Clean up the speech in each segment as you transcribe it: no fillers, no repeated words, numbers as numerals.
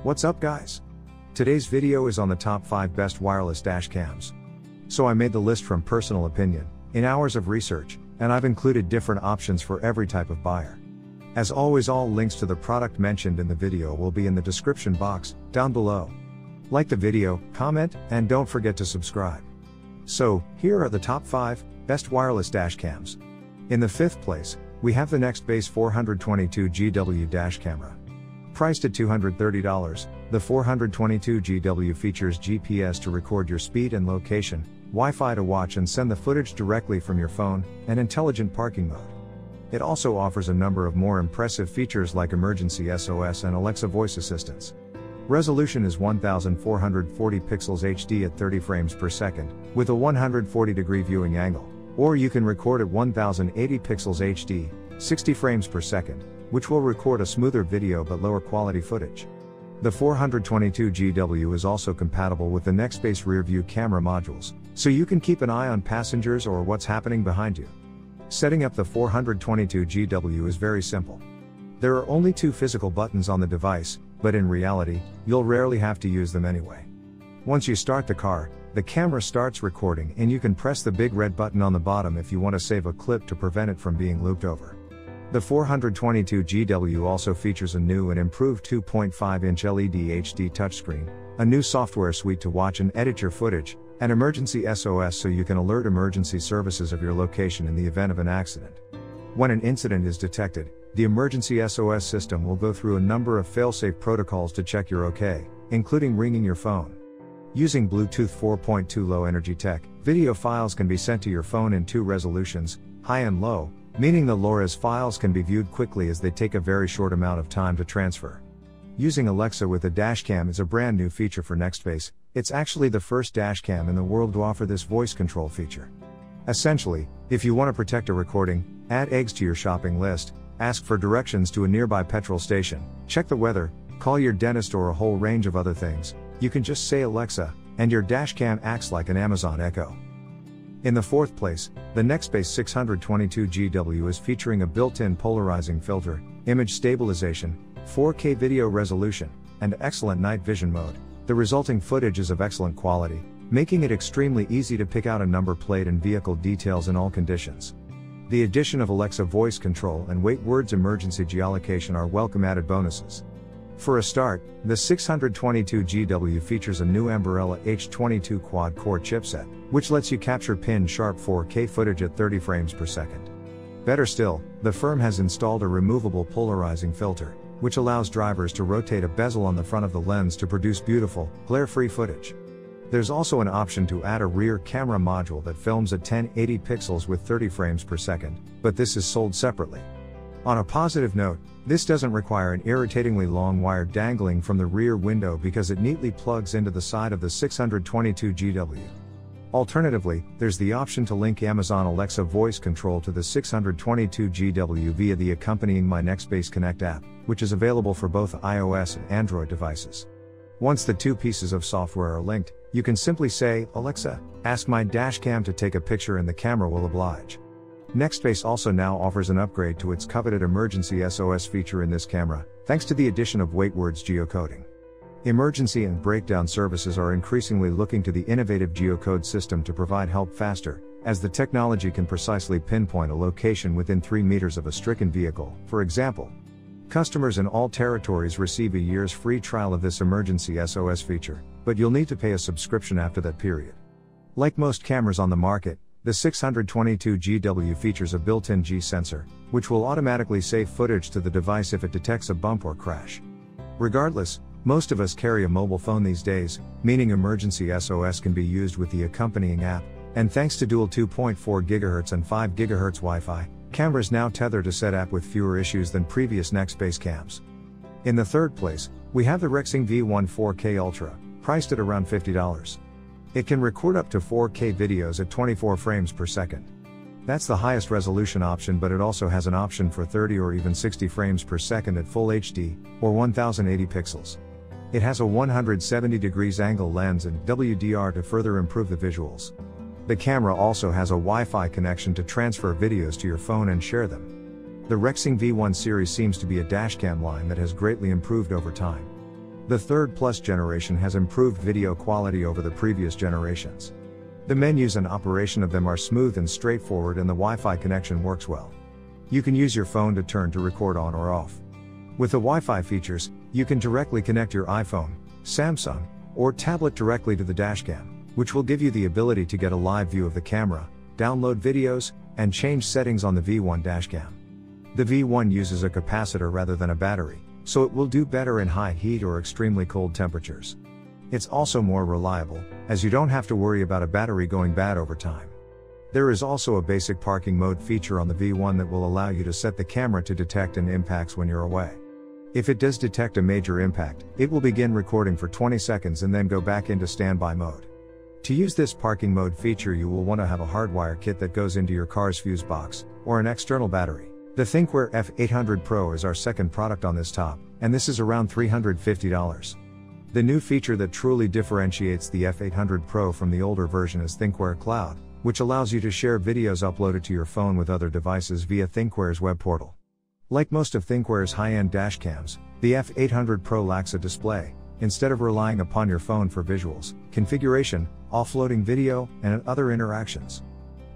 What's up guys? Today's video is on the top 5 best wireless dash cams. So I made the list from personal opinion, in hours of research, and I've included different options for every type of buyer. As always, all links to the product mentioned in the video will be in the description box, down below. Like the video, comment, and don't forget to subscribe. So, here are the top 5 best wireless dash cams. In the 5th place, we have the Nextbase 422GW dash camera. Priced at $230, the 422GW features GPS to record your speed and location, Wi-Fi to watch and send the footage directly from your phone, and intelligent parking mode. It also offers a number of more impressive features like emergency SOS and Alexa voice assistance. Resolution is 1440 pixels HD at 30 frames per second, with a 140-degree viewing angle, or you can record at 1080 pixels HD, 60 frames per second, which will record a smoother video but lower quality footage. The 422GW is also compatible with the Nextbase rear-view camera modules, so you can keep an eye on passengers or what's happening behind you. Setting up the 422GW is very simple. There are only 2 physical buttons on the device, but in reality, you'll rarely have to use them anyway. Once you start the car, the camera starts recording and you can press the big red button on the bottom if you want to save a clip to prevent it from being looped over. The 422GW also features a new and improved 2.5-inch LED HD touchscreen, a new software suite to watch and edit your footage, and emergency SOS so you can alert emergency services of your location in the event of an accident. When an incident is detected, the emergency SOS system will go through a number of fail-safe protocols to check you're okay, including ringing your phone. Using Bluetooth 4.2 low-energy tech, video files can be sent to your phone in 2 resolutions, high and low, meaning the low-res files can be viewed quickly as they take a very short amount of time to transfer. Using Alexa with a dashcam is a brand new feature for Nextbase. It's actually the first dashcam in the world to offer this voice control feature. Essentially, if you want to protect a recording, add eggs to your shopping list, ask for directions to a nearby petrol station, check the weather, call your dentist or a whole range of other things, you can just say Alexa, and your dashcam acts like an Amazon Echo. In the 4th place, the Nextbase 622GW is featuring a built-in polarizing filter, image stabilization, 4K video resolution, and excellent night vision mode. The resulting footage is of excellent quality, making it extremely easy to pick out a number plate and vehicle details in all conditions. The addition of Alexa voice control and wait words emergency geolocation are welcome added bonuses. For a start, the 622GW features a new Ambarella H22 quad-core chipset, which lets you capture pin-sharp 4K footage at 30 frames per second. Better still, the firm has installed a removable polarizing filter, which allows drivers to rotate a bezel on the front of the lens to produce beautiful, glare-free footage. There's also an option to add a rear camera module that films at 1080 pixels with 30 frames per second, but this is sold separately. On a positive note, this doesn't require an irritatingly long wire dangling from the rear window because it neatly plugs into the side of the 622GW. Alternatively, there's the option to link Amazon Alexa voice control to the 622GW via the accompanying My Nextbase Connect app, which is available for both iOS and Android devices. Once the 2 pieces of software are linked, you can simply say, Alexa, ask my dashcam to take a picture and the camera will oblige. Nextbase also now offers an upgrade to its coveted emergency SOS feature in this camera, thanks to the addition of wait words geocoding. Emergency and breakdown services are increasingly looking to the innovative geocode system to provide help faster, as the technology can precisely pinpoint a location within 3 meters of a stricken vehicle. For example, customers in all territories receive a year's free trial of this emergency SOS feature, but you'll need to pay a subscription after that period. Like most cameras on the market, the 622GW features a built-in G sensor, which will automatically save footage to the device if it detects a bump or crash. Regardless, most of us carry a mobile phone these days, meaning emergency SOS can be used with the accompanying app, and thanks to dual 2.4 GHz and 5 GHz Wi-Fi, cameras now tether to said app with fewer issues than previous Nextbase cams. In the 3rd place, we have the Rexing V1 4K Ultra, priced at around $50. It can record up to 4K videos at 24 frames per second. That's the highest resolution option, but it also has an option for 30 or even 60 frames per second at Full HD, or 1080 pixels. It has a 170 degrees angle lens and WDR to further improve the visuals. The camera also has a Wi-Fi connection to transfer videos to your phone and share them. The Rexing V1 series seems to be a dashcam line that has greatly improved over time. The third Plus generation has improved video quality over the previous generations. The menus and operation of them are smooth and straightforward, and the Wi-Fi connection works well. You can use your phone to turn to record on or off. With the Wi-Fi features, you can directly connect your iPhone, Samsung, or tablet directly to the dashcam, which will give you the ability to get a live view of the camera, download videos, and change settings on the V1 dashcam. The V1 uses a capacitor rather than a battery, so it will do better in high heat or extremely cold temperatures. It's also more reliable, as you don't have to worry about a battery going bad over time. There is also a basic parking mode feature on the V1 that will allow you to set the camera to detect an impact when you're away. If it does detect a major impact, it will begin recording for 20 seconds and then go back into standby mode. To use this parking mode feature, you will want to have a hardwire kit that goes into your car's fuse box, or an external battery. The Thinkware F800 PRO is our second product on this top, and this is around $350. The new feature that truly differentiates the F800 PRO from the older version is Thinkware Cloud, which allows you to share videos uploaded to your phone with other devices via Thinkware's web portal. Like most of Thinkware's high-end dashcams, the F800 PRO lacks a display. Instead of relying upon your phone for visuals, configuration, offloading video, and other interactions.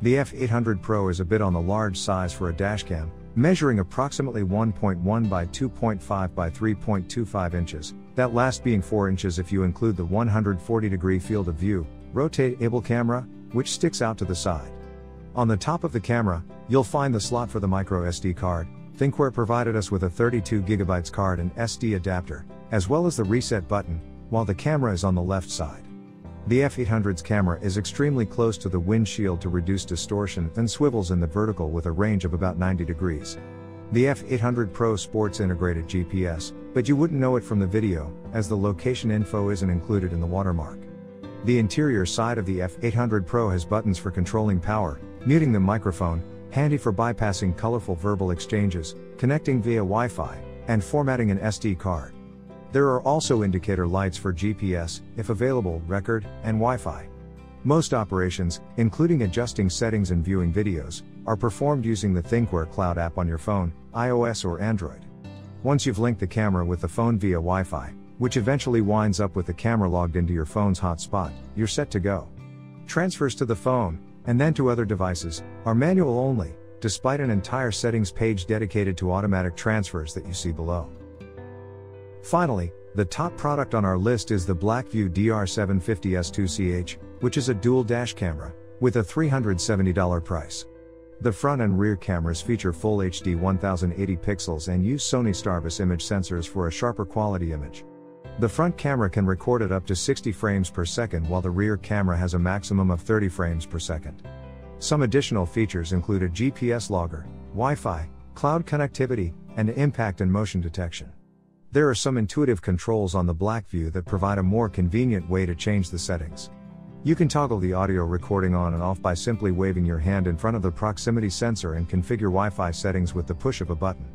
The F800 PRO is a bit on the large size for a dashcam, measuring approximately 1.1 by 2.5 by 3.25 inches, that last being 4 inches if you include the 140-degree field of view, rotate-able camera, which sticks out to the side. On the top of the camera, you'll find the slot for the micro SD card. Thinkware provided us with a 32GB card and SD adapter, as well as the reset button, while the camera is on the left side. The F800's camera is extremely close to the windshield to reduce distortion and swivels in the vertical with a range of about 90 degrees. The F800 PRO sports integrated GPS, but you wouldn't know it from the video, as the location info isn't included in the watermark. The interior side of the F800 PRO has buttons for controlling power, muting the microphone, handy for bypassing colorful verbal exchanges, connecting via Wi-Fi, and formatting an SD card. There are also indicator lights for GPS, if available, record, and Wi-Fi. Most operations, including adjusting settings and viewing videos, are performed using the Thinkware Cloud app on your phone, iOS or Android. Once you've linked the camera with the phone via Wi-Fi, which eventually winds up with the camera logged into your phone's hotspot, you're set to go. Transfers to the phone, and then to other devices, are manual only, despite an entire settings page dedicated to automatic transfers that you see below. Finally, the top product on our list is the BlackVue DR750S-2CH, which is a dual dash camera, with a $370 price. The front and rear cameras feature full HD 1080 pixels and use Sony Starvis image sensors for a sharper quality image. The front camera can record at up to 60 frames per second, while the rear camera has a maximum of 30 frames per second. Some additional features include a GPS logger, Wi-Fi, cloud connectivity, and impact and motion detection. There are some intuitive controls on the BlackVue that provide a more convenient way to change the settings. You can toggle the audio recording on and off by simply waving your hand in front of the proximity sensor and configure Wi-Fi settings with the push of a button.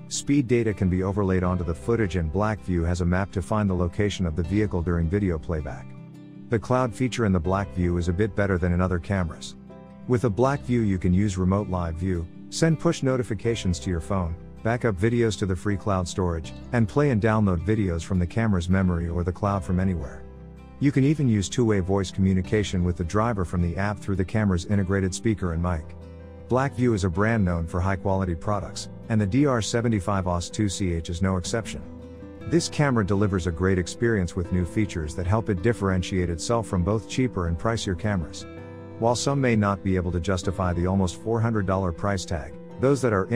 Speed data can be overlaid onto the footage, and BlackVue has a map to find the location of the vehicle during video playback. The cloud feature in the BlackVue is a bit better than in other cameras. With the BlackVue you can use remote live view, send push notifications to your phone, back up videos to the free cloud storage, and play and download videos from the camera's memory or the cloud from anywhere. You can even use two-way voice communication with the driver from the app through the camera's integrated speaker and mic. BlackVue is a brand known for high-quality products, and the DR750S-2CH is no exception. This camera delivers a great experience with new features that help it differentiate itself from both cheaper and pricier cameras. While some may not be able to justify the almost $400 price tag, those that are